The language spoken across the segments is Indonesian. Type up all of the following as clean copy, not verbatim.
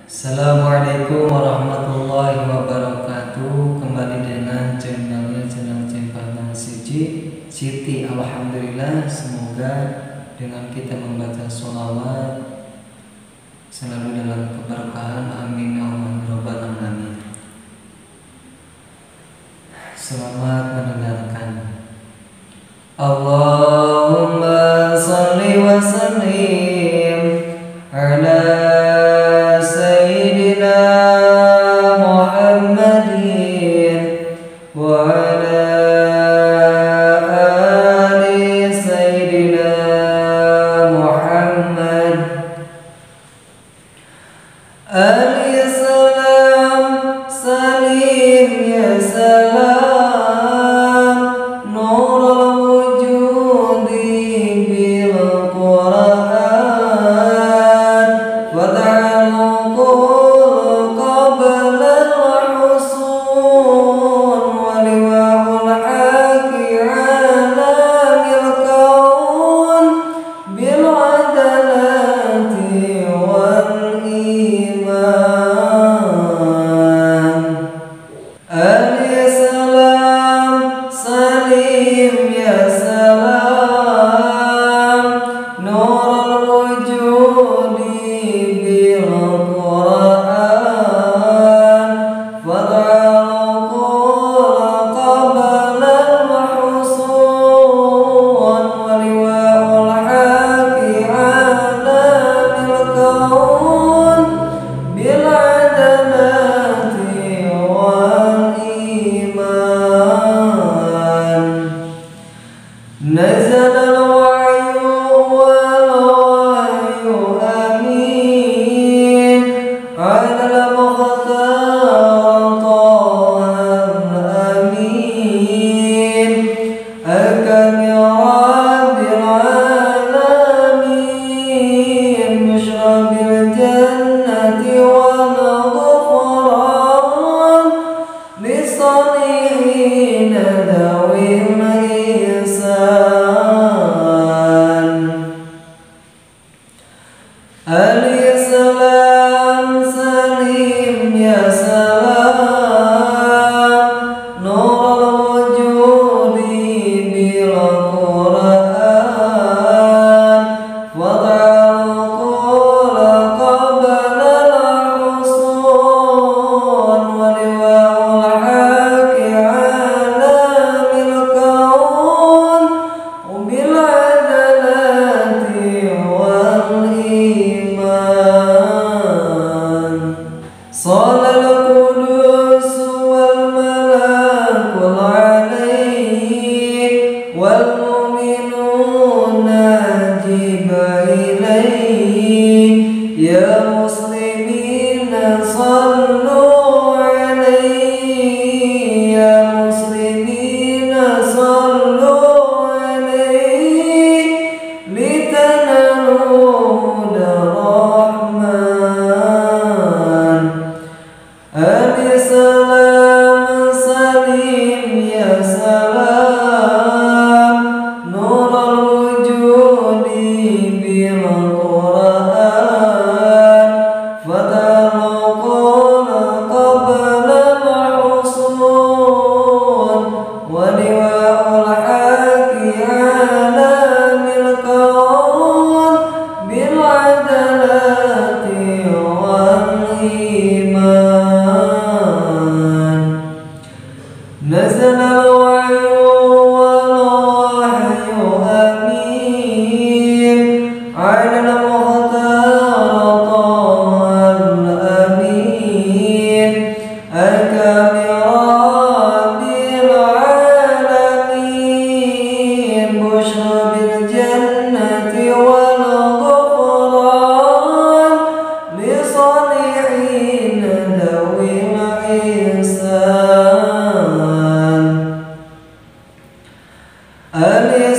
Assalamualaikum warahmatullahi wabarakatuh. Kembali dengan channel Cempang Siti. Alhamdulillah, semoga dengan kita membaca sholawat selalu dalam keberkahan. Amin ya Allah rabbal alamin. Selamat mendengarkan. Allahumma shalli wa sallim ala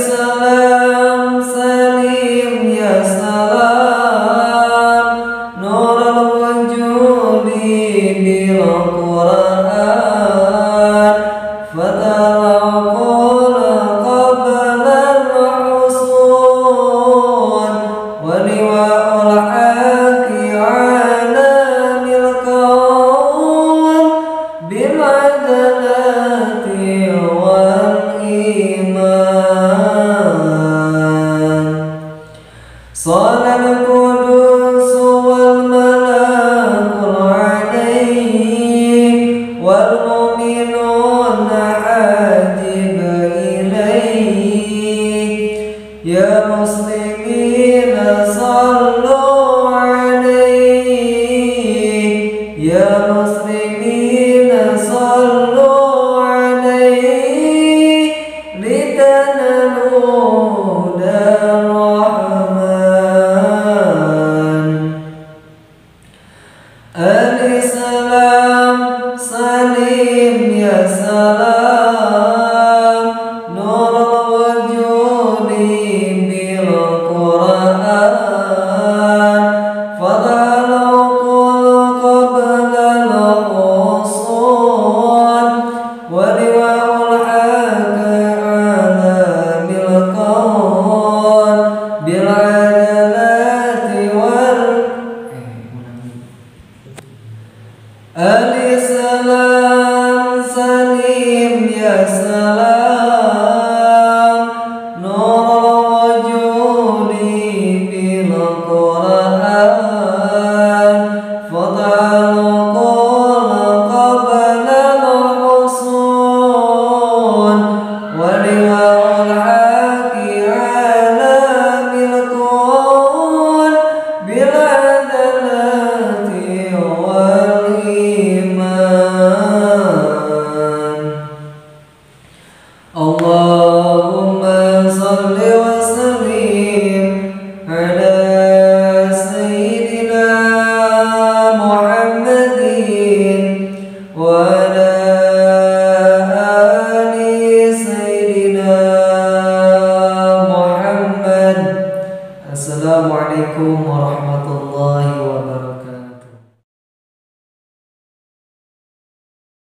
Salam salim ya salam. Salal qudus wal malakul alayhi wal mu'minuna ajib ilayhi ya muslimina sallu alayhi ya muslimina sallu alayhi litanalu Salam salim ya salam nur wujudi bil Quran fadalul qabla al-usul wa liwa'ul haka bil qawl bil adalati wal Salam salim ya salam nur wujudi bil Quran fadalul qabla al-usul wa liwa'ul haqi ala bil qawl bil adalati wal Allahumma salli wa sallim ala sayyidina Muhammadin wa ala ali sayyidina Muhammad. Assalamualaikum warahmatullahi wabarakatuh.